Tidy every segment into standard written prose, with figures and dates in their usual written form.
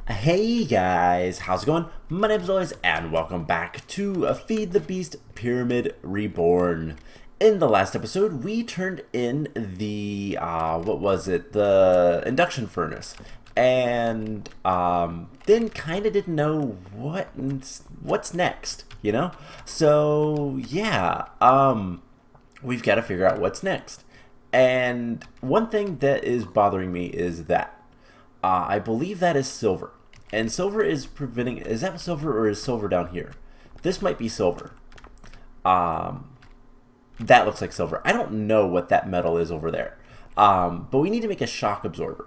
Hey guys, how's it going? My name's Lois and welcome back to Feed the Beast Pyramid Reborn. In the last episode, we turned in the, the induction furnace. And then kind of didn't know what's next, you know? So, yeah, we've got to figure out what's next. And one thing that is bothering me is that I believe that is silver. And silver is preventing... Is that silver or is silver down here? This might be silver. That looks like silver. I don't know what that metal is over there. But we need to make a shock absorber.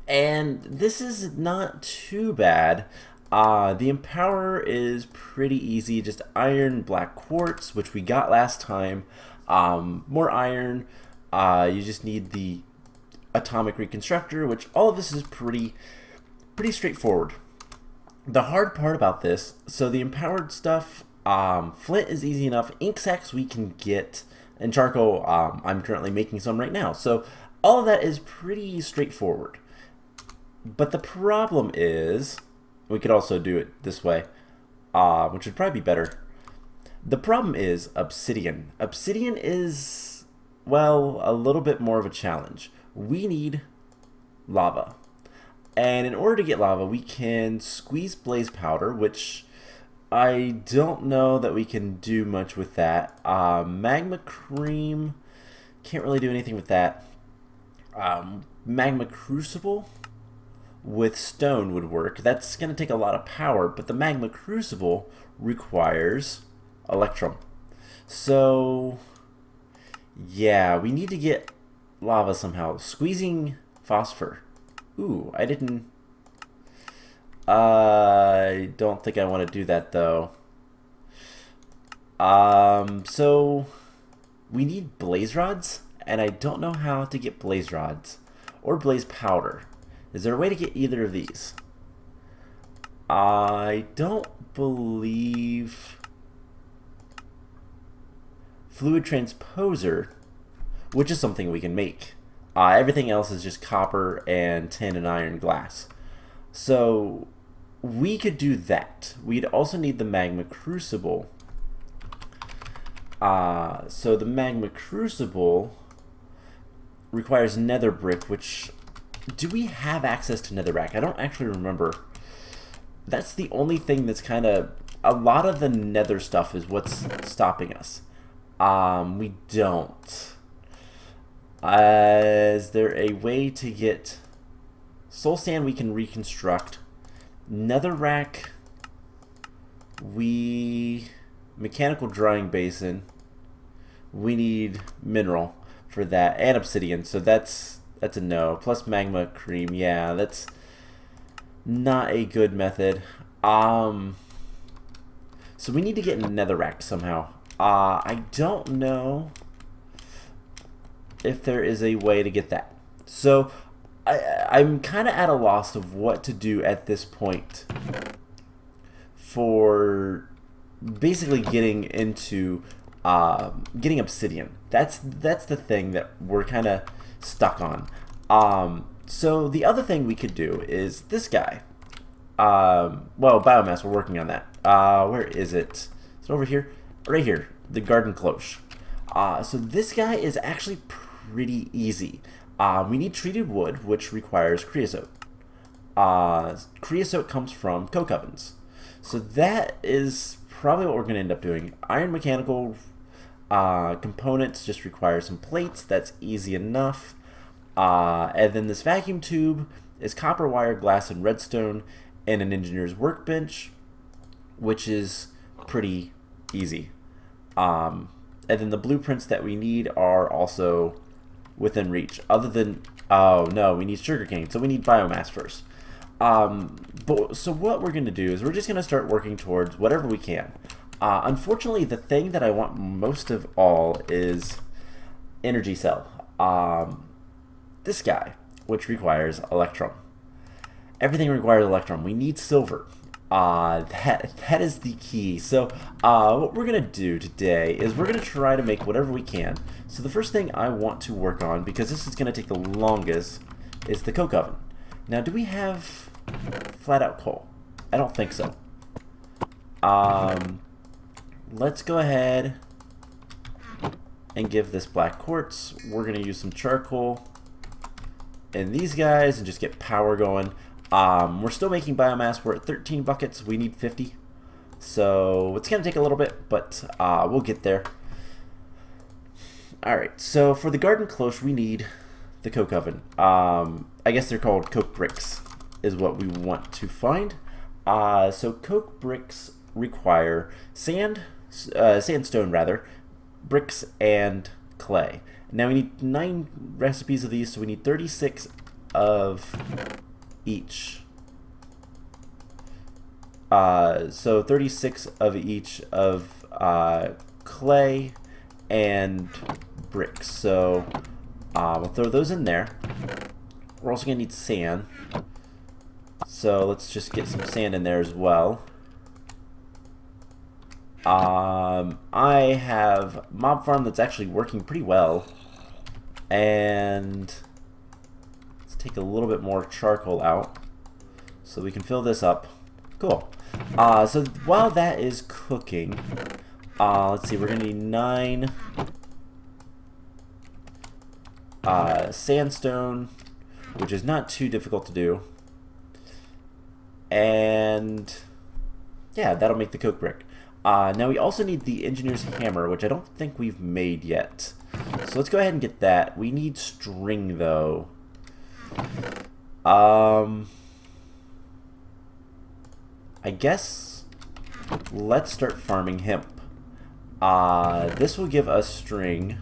And this is not too bad. The Empower is pretty easy. Just iron, black quartz, which we got last time. More iron. You just need the atomic reconstructor, which all of this is pretty straightforward. The hard part about this, so the empowered stuff, flint is easy enough. Ink sacs we can get, and charcoal, I'm currently making some right now. So all of that is pretty straightforward. But the problem is, we could also do it this way, which would probably be better. The problem is obsidian. Obsidian is, well, a little bit more of a challenge. We need lava. And in order to get lava, we can squeeze blaze powder, which I don't know that we can do much with that. Magma cream, can't really do anything with that. Magma crucible with stone would work. That's going to take a lot of power, but the magma crucible requires electrum. So, yeah, we need to get lava somehow. Squeezing phosphor. Ooh, I don't think I want to do that though. So we need blaze rods, and I don't know how to get blaze rods or blaze powder. Is there a way to get either of these? I don't believe fluid transposer, which is something we can make. Everything else is just copper and tin and iron glass. So we could do that. We'd also need the magma crucible. So the magma crucible requires nether brick, which... Do we have access to netherrack? I don't actually remember. That's the only thing that's kind of... A lot of the nether stuff is what's stopping us. We don't. Is there a way to get soul sand we can reconstruct? Netherrack, mechanical drying basin. We need mineral for that, and obsidian. So that's a no. Plus magma cream. Yeah, that's not a good method. So we need to get netherrack somehow. I don't know if there is a way to get that. So I'm kind of at a loss of what to do at this point for basically getting into getting obsidian. That's the thing that we're kind of stuck on. So the other thing we could do is this guy. Well, biomass, we're working on that. Where is it? Is it over here? Right here, the Garden Cloche. So this guy is actually pretty easy. We need treated wood, which requires creosote. Creosote comes from coke ovens. So that is probably what we're going to end up doing. Iron mechanical components just require some plates. That's easy enough. And then this vacuum tube is copper wire, glass, and redstone, and an engineer's workbench, which is pretty easy. And then the blueprints that we need are also within reach. Other than, oh no, we need sugarcane, so we need biomass first. So what we're going to do is we're just going to start working towards whatever we can. Unfortunately, the thing that I want most of all is energy cell. This guy, which requires electrum. Everything requires electrum. We need silver. That is the key. So what we're going to do today is we're going to try to make whatever we can. So the first thing I want to work on, because this is going to take the longest, is the coke oven. Now, do we have flat out coal? I don't think so. Let's go ahead and give this black quartz. We're going to use some charcoal and these guys and just get power going. We're still making biomass. We're at 13 buckets. We need 50. So it's going to take a little bit, but we'll get there. Alright, so for the Garden Cloche, we need the coke oven. I guess they're called coke bricks is what we want to find. So coke bricks require sandstone rather, bricks, and clay. Now we need 9 recipes of these, so we need 36 of each. So 36 of each of clay and bricks. So we'll throw those in there. We're also going to need sand. So let's just get some sand in there as well. I have mob farm that's actually working pretty well. And let's take a little bit more charcoal out so we can fill this up. Cool. So while that is cooking, let's see, we're going to need 9 sandstone, which is not too difficult to do. And yeah, that'll make the coke brick. Now we also need the engineer's hammer, which I don't think we've made yet. So let's go ahead and get that. We need string though. I guess let's start farming hemp. This will give us string,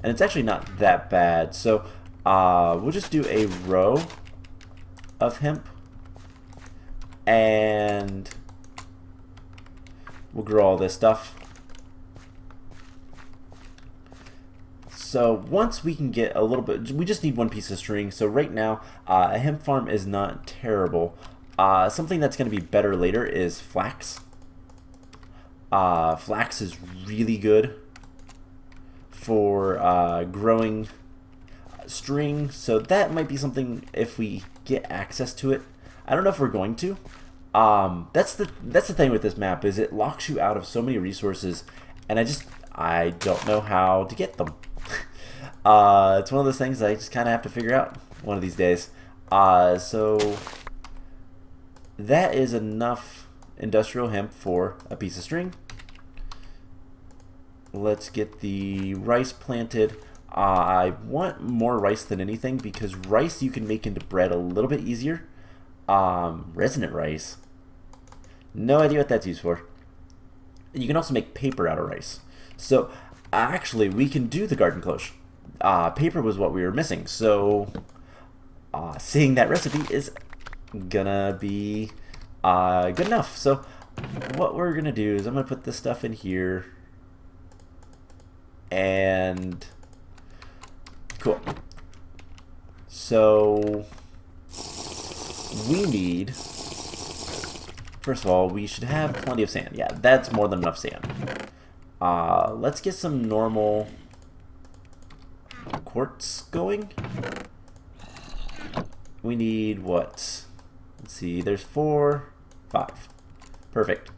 and it's actually not that bad. So we'll just do a row of hemp, and we'll grow all this stuff. So once we can get a little bit, we just need 1 piece of string. So right now, a hemp farm is not terrible. Something that's going to be better later is flax. Flax is really good for growing string, so that might be something if we get access to it. I don't know if we're going to. That's the thing with this map, is it locks you out of so many resources, and I don't know how to get them. It's one of those things I just kind of have to figure out one of these days. So that is enough industrial hemp for a piece of string. Let's get the rice planted. I want more rice than anything, because rice you can make into bread a little bit easier. Resonant rice, no idea what that's used for. You can also make paper out of rice. So actually we can do the Garden Cloche. Paper was what we were missing, so seeing that recipe is gonna be good enough. So what we're gonna do is I'm gonna put this stuff in here, and cool. So we need, first of all, we should have plenty of sand. Yeah, that's more than enough sand. Let's get some normal quartz going. We need what? Let's see, there's 4, 5. Perfect.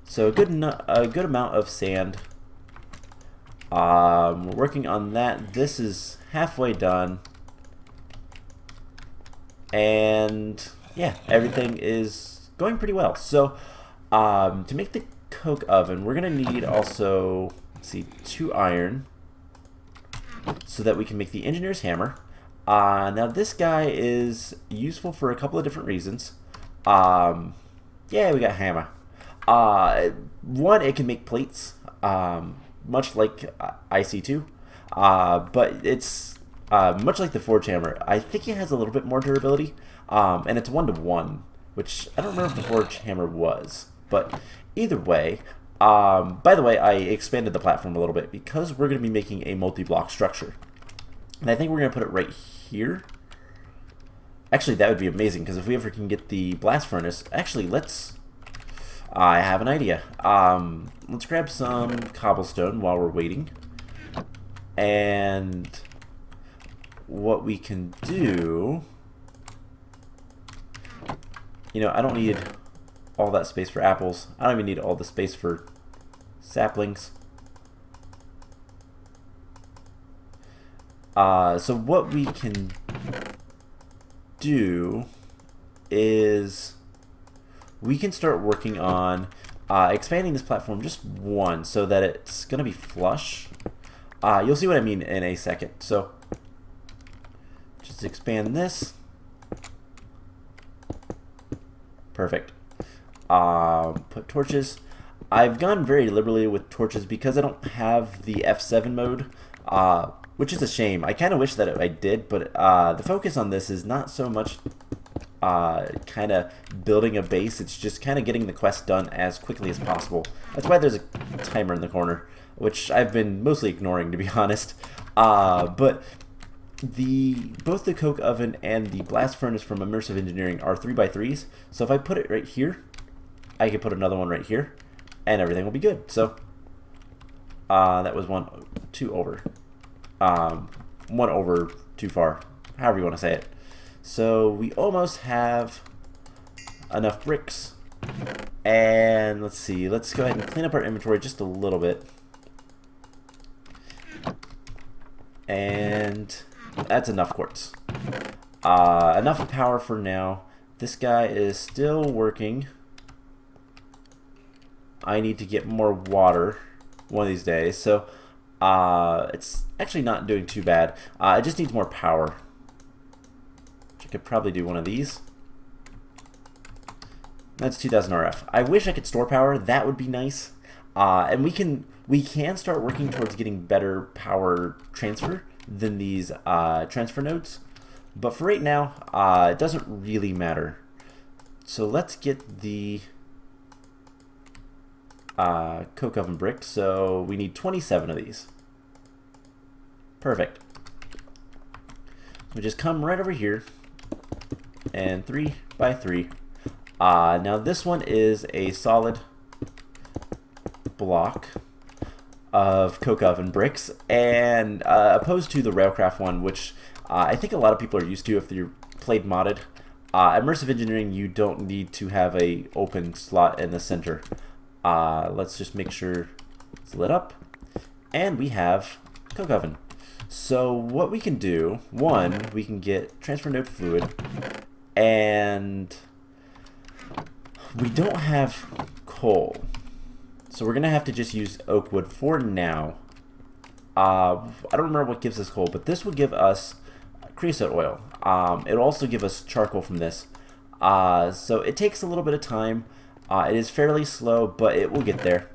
So a good amount of sand. We're working on that. This is halfway done. And yeah, everything is going pretty well. So to make the coke oven, we're gonna need also, let's see, 2 iron, so that we can make the engineer's hammer. Now this guy is useful for a couple of different reasons. Yeah, we got hammer. One, it can make plates, much like IC2, but it's much like the forge hammer. I think it has a little bit more durability, and it's 1-to-1, which I don't remember if the forge hammer was, but either way. By the way, I expanded the platform a little bit because we're going to be making a multi-block structure, and I think we're going to put it right here. Actually, that would be amazing, because if we ever can get the blast furnace, actually, I have an idea. Let's grab some cobblestone while we're waiting, and what we can do You know, I don't need all that space for apples. I don't even need all the space for saplings. So what we can do is we can start working on expanding this platform just one so that it's going to be flush. You'll see what I mean in a second. So just expand this. Perfect. Put torches. I've gone very liberally with torches because I don't have the F7 mode, which is a shame. I kind of wish that I did, but the focus on this is not so much kind of building a base. It's just kind of getting the quest done as quickly as possible. That's why there's a timer in the corner, which I've been mostly ignoring, to be honest. But both the coke oven and the blast furnace from Immersive Engineering are 3x3s. So if I put it right here, I can put another one right here, and everything will be good. So that was two over. One over too far, however you want to say it. So we almost have enough bricks. And let's see, let's go ahead and clean up our inventory just a little bit. And that's enough quartz. Enough power for now. This guy is still working. I need to get more water one of these days. So it's actually not doing too bad. It just needs more power. I could probably do one of these. That's 2000 RF. I wish I could store power. That would be nice. And we can start working towards getting better power transfer than these transfer nodes. But for right now, it doesn't really matter. So let's get the coke oven brick. So we need 27 of these. Perfect. We just come right over here. And 3x3. Now this one is a solid block of coke oven bricks, and opposed to the Railcraft one, which I think a lot of people are used to if you played modded. Immersive Engineering, you don't need to have a open slot in the center. Let's just make sure it's lit up, and we have coke oven. So what we can do, one, we can get transfer node fluid, and we don't have coal, so we're gonna have to just use oak wood for now. I don't remember what gives us coal, but this will give us creosote oil. It'll also give us charcoal from this. So it takes a little bit of time. It is fairly slow, but it will get there.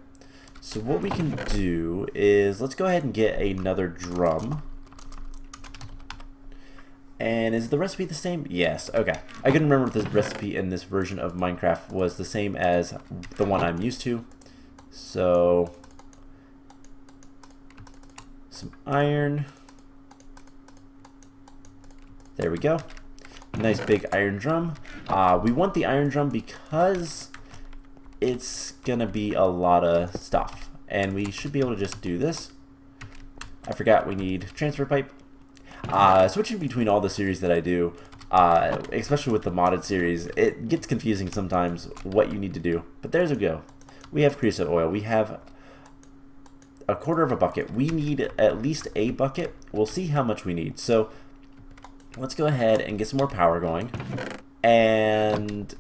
So what we can do is, let's go ahead and get another drum. And is the recipe the same? Yes, okay. I couldn't remember if this recipe in this version of Minecraft was the same as the one I'm used to. So, some iron. There we go. Nice big iron drum. We want the iron drum because it's gonna be a lot of stuff. And we should be able to just do this. I forgot we need transfer pipe. Switching between all the series that I do, especially with the modded series, it gets confusing sometimes what you need to do. But there's a go. We have creosote oil. We have a quarter of a bucket. We need at least a bucket. We'll see how much we need. So let's go ahead and get some more power going. And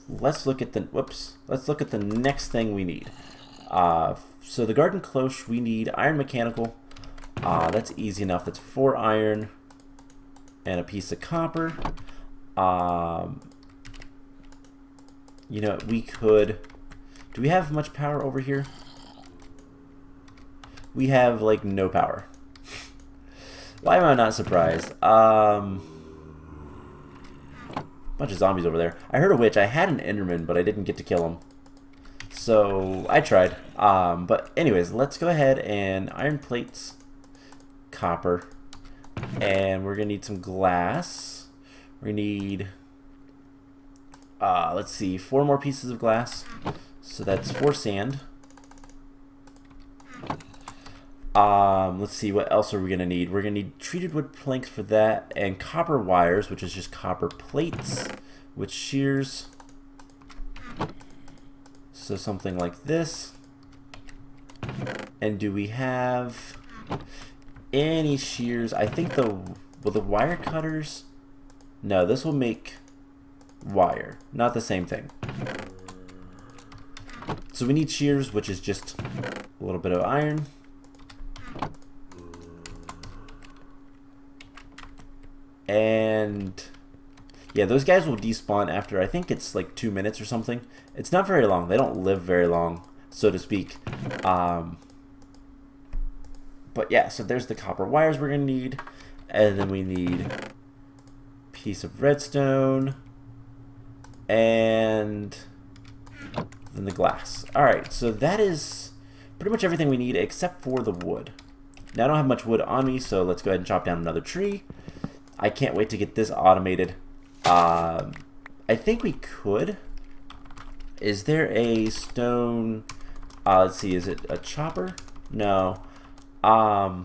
let's look at the let's look at the next thing we need. So the Garden Cloche, we need iron mechanical. That's easy enough. That's 4 iron and a piece of copper. You know, we could... Do we have much power over here? We have, like, no power. Why am I not surprised? Bunch of zombies over there. I heard a witch. I had an Enderman, but I didn't get to kill him. So, I tried. But anyways, let's go ahead and iron plates, copper, and we're gonna need some glass. We need, let's see, 4 more pieces of glass. So that's 4 sand. Let's see, what else are we gonna need? We're gonna need treated wood planks for that, and copper wires, which is just copper plates with shears. So something like this. And do we have any shears? I think the wire cutters. No, this will make wire, not the same thing. So we need shears, which is just a little bit of iron. And yeah, those guys will despawn after, I think it's like 2 minutes or something. It's not very long. They don't live very long, so to speak. But yeah, so there's the copper wires we're going to need. And then we need a piece of redstone. And then the glass. Alright, so that is pretty much everything we need except for the wood. Now I don't have much wood on me, so let's go ahead and chop down another tree. I can't wait to get this automated. I think we could. Is there a stone... let's see, is it a chopper? No. I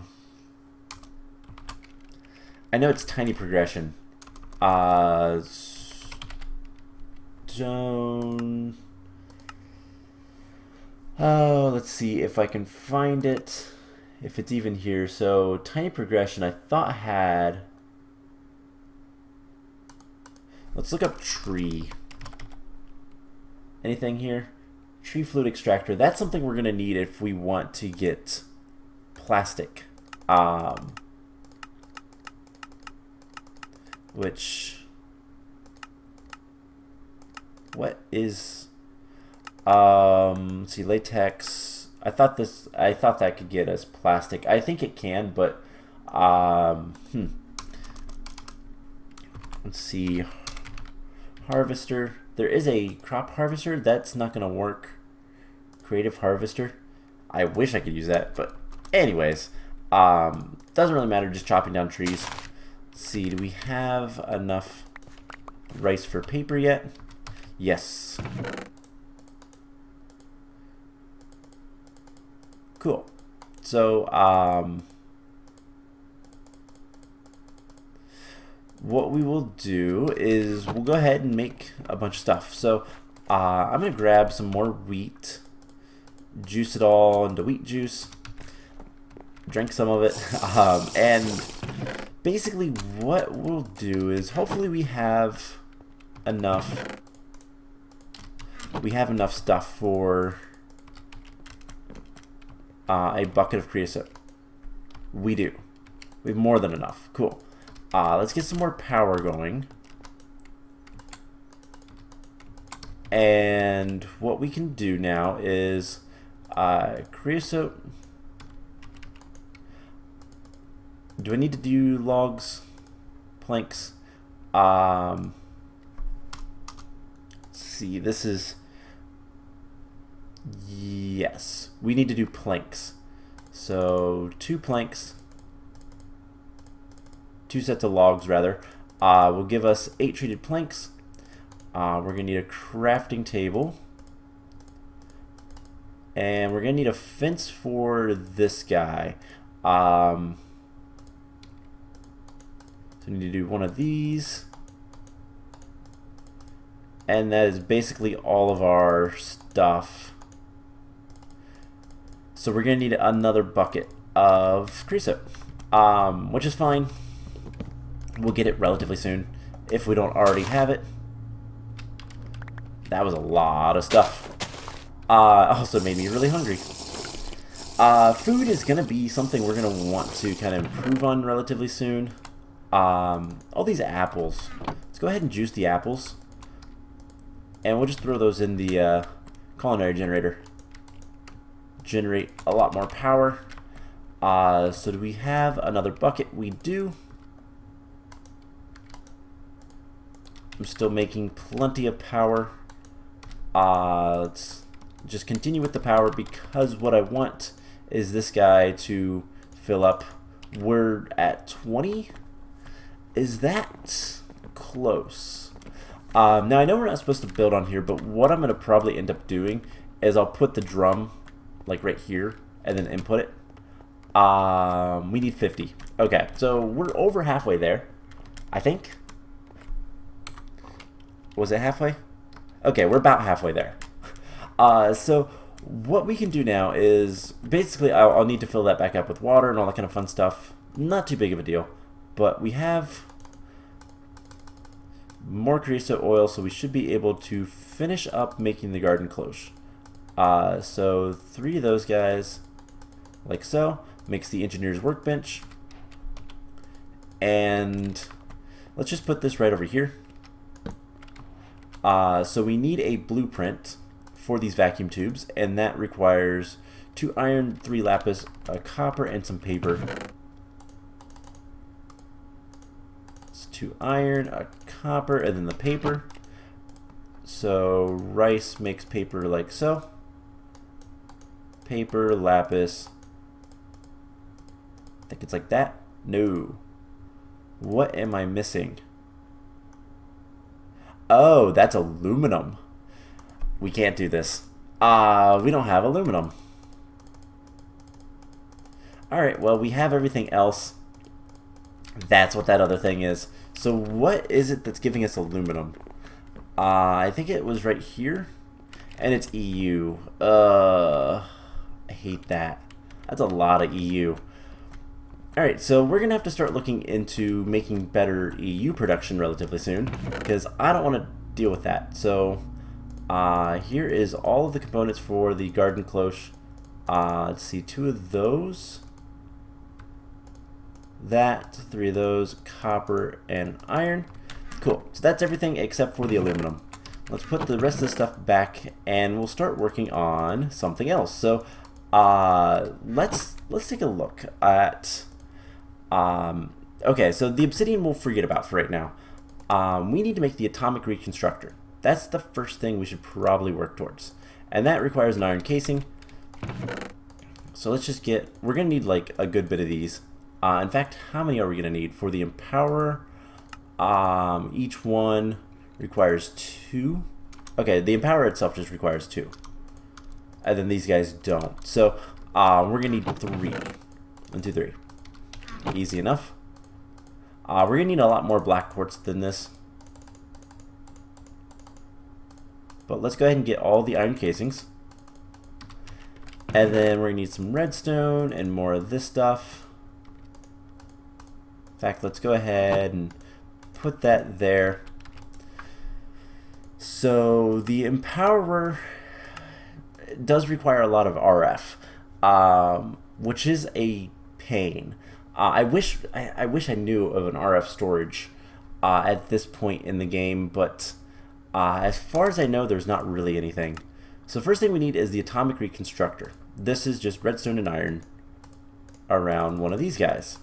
know it's tiny progression. Stone... Oh, let's see if I can find it. If it's even here. So, tiny progression, I thought I had... Let's look up tree. Anything here? Tree fluid extractor. That's something we're going to need if we want to get plastic. Which... What is... let's see, latex. I thought that could get us plastic. I think it can, but... Let's see... Harvester. There is a crop harvester. That's not going to work. Creative harvester. I wish I could use that, but anyways. Doesn't really matter, just chopping down trees. Let's see, do we have enough rice for paper yet? Yes. Cool. So, what we will do is we'll go ahead and make a bunch of stuff. So I'm going to grab some more wheat, juice it all into wheat juice, drink some of it, and basically what we'll do is hopefully we have enough stuff for a bucket of creosote. We do. We have more than enough. Cool. Let's get some more power going. And what we can do now is creosote. Do I need to do logs? Planks? Let's see, this is... Yes, we need to do planks. So 2 planks. 2 sets of logs, rather, will give us 8 treated planks. We're going to need a crafting table. And we're going to need a fence for this guy. So we need to do one of these. And that is basically all of our stuff. So we're going to need another bucket of creosote, which is fine. We'll get it relatively soon if we don't already have it. That was a lot of stuff. Also made me really hungry. Food is going to be something we're going to want to kind of improve on relatively soon. All these apples. Let's go ahead and juice the apples. And we'll just throw those in the culinary generator. Generate a lot more power. So do we have another bucket? We do. I'm still making plenty of power. Let's just continue with the power because what I want is this guy to fill up. We're at 20. Is that close? Now I know we're not supposed to build on here, but what I'm going to probably end up doing is I'll put the drum like right here and then input it. We need 50. Okay, so we're over halfway there, I think. Was it halfway? Okay, we're about halfway there. So what we can do now is basically I'll need to fill that back up with water and all that kind of fun stuff. Not too big of a deal, but we have more creosote oil, so we should be able to finish up making the Garden Cloche. So 3 of those guys, like so, makes the engineer's workbench. And let's just put this right over here. So we need a blueprint for these vacuum tubes, and that requires 2 iron, 3 lapis, a copper, and some paper. It's 2 iron, a copper, and then the paper. So rice makes paper like so. Paper, lapis. I think it's like that. No. What am I missing? Oh, that's aluminum. We can't do this. We don't have aluminum. Alright, well, we have everything else. That's what that other thing is. So what is it that's giving us aluminum? I think it was right here. And it's EU. I hate that. That's a lot of EU. Alright, so we're going to have to start looking into making better EU production relatively soon, because I don't want to deal with that. So here is all of the components for the Garden Cloche. Let's see, 2 of those. That, 3 of those, copper and iron. Cool, so that's everything except for the aluminum. Let's put the rest of the stuff back and we'll start working on something else. So let's take a look at... okay, so the obsidian we'll forget about for right now. We need to make the atomic reconstructor. That's the first thing we should probably work towards. And that requires an iron casing. So let's just get... We're going to need like a good bit of these. In fact, how many are we going to need? For the Empower, each one requires 2. Okay, the Empower itself just requires 2. And then these guys don't. So we're going to need 3. 1, 2, 3. Easy enough. We're going to need a lot more black quartz than this. But let's go ahead and get all the iron casings. And then we're going to need some redstone and more of this stuff. In fact, let's go ahead and put that there. So the Empowerer does require a lot of RF, which is a pain. I wish I knew of an RF storage at this point in the game, but as far as I know, there's not really anything. So first thing we need is the atomic reconstructor. This is just redstone and iron around one of these guys.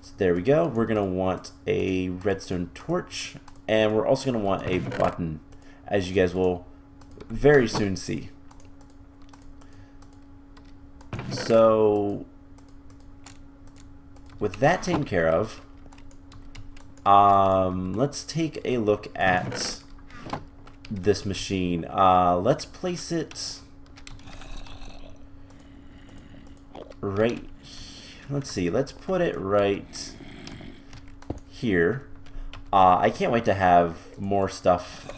So there we go. We're going to want a redstone torch, and we're also going to want a button, as you guys will very soon see. So with that taken care of, let's take a look at this machine. Let's place it right. Let's see. Let's put it right here. I can't wait to have more stuff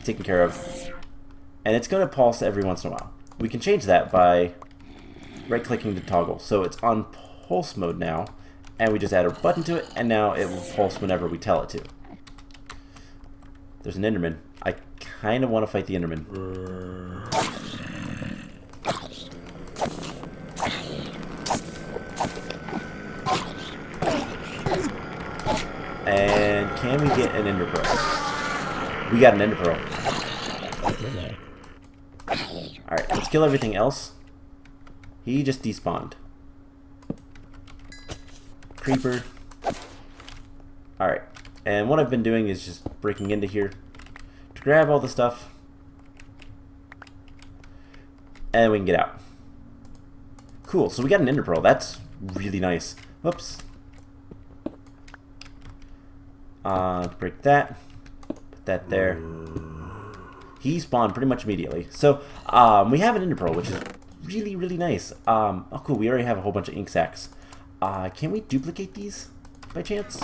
taken care of, and it's going to pulse every once in a while. We can change that by right-clicking to toggle. So it's on pulse mode now, and we just add a button to it, and now it will pulse whenever we tell it to. There's an Enderman. I kind of want to fight the Enderman. And can we get an Ender Pearl? We got an Ender Pearl. Alright, let's kill everything else. He just despawned. Creeper. Alright, and what I've been doing is just breaking into here to grab all the stuff, and we can get out. Cool, so we got an Ender Pearl. That's really nice. Whoops. Break that. Put that there. He spawned pretty much immediately. So we have an Ender Pearl, which is really, really nice. Oh, cool. We already have a whole bunch of ink sacs. Can we duplicate these by chance?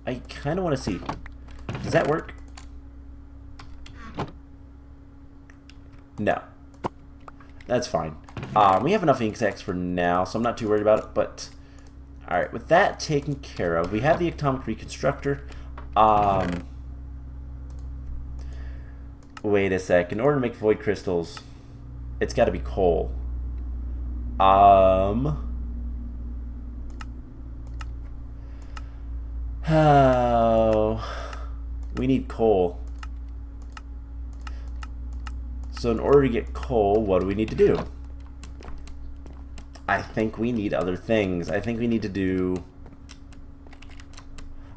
I kind of want to see. Does that work? No. That's fine. We have enough ink sacs for now, so I'm not too worried about it. But, alright, with that taken care of, we have the atomic reconstructor. Wait a sec. In order to make void crystals, it's got to be coal. Oh, we need coal. So in order to get coal, what do we need to do? I think we need other things. I think we need to do...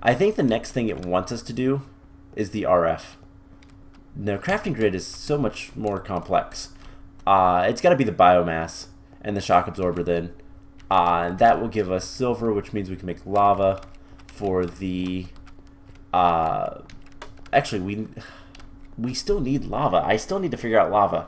I think the next thing it wants us to do is the RF. No, crafting grid is so much more complex. It's got to be the biomass and the shock absorber then. That will give us silver, which means we can make lava for the... actually, we still need lava. I still need to figure out lava.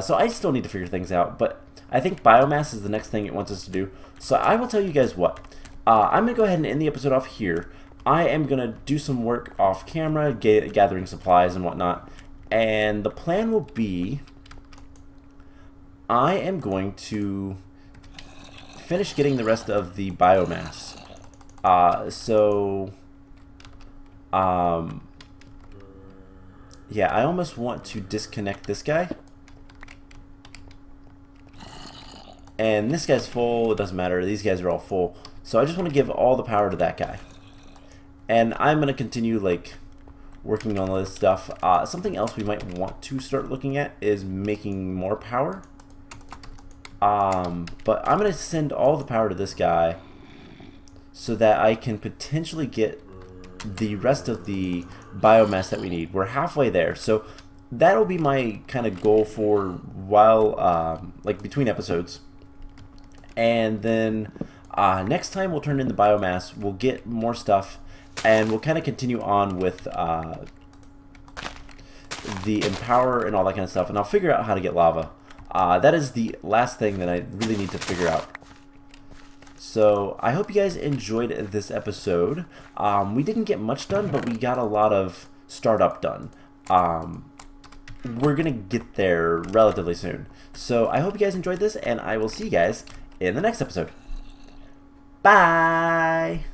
So I still need to figure things out. But I think biomass is the next thing it wants us to do. So I will tell you guys what. I'm going to go ahead and end the episode off here. I am going to do some work off camera, gathering supplies and whatnot. And the plan will be... I am going to finish getting the rest of the biomass. Yeah, I almost want to disconnect this guy. And this guy's full, it doesn't matter, these guys are all full. So I just want to give all the power to that guy. And I'm going to continue, like, working on all this stuff. Something else we might want to start looking at is making more power. But I'm going to send all the power to this guy so that I can potentially get the rest of the biomass that we need. We're halfway there, so that'll be my kind of goal for while, like, between episodes. And then next time we'll turn in the biomass, we'll get more stuff, and we'll kind of continue on with the empower and all that kind of stuff, and I'll figure out how to get lava. That is the last thing that I really need to figure out. So I hope you guys enjoyed this episode. We didn't get much done, but we got a lot of startup done. We're going to get there relatively soon. So I hope you guys enjoyed this, and I will see you guys in the next episode. Bye!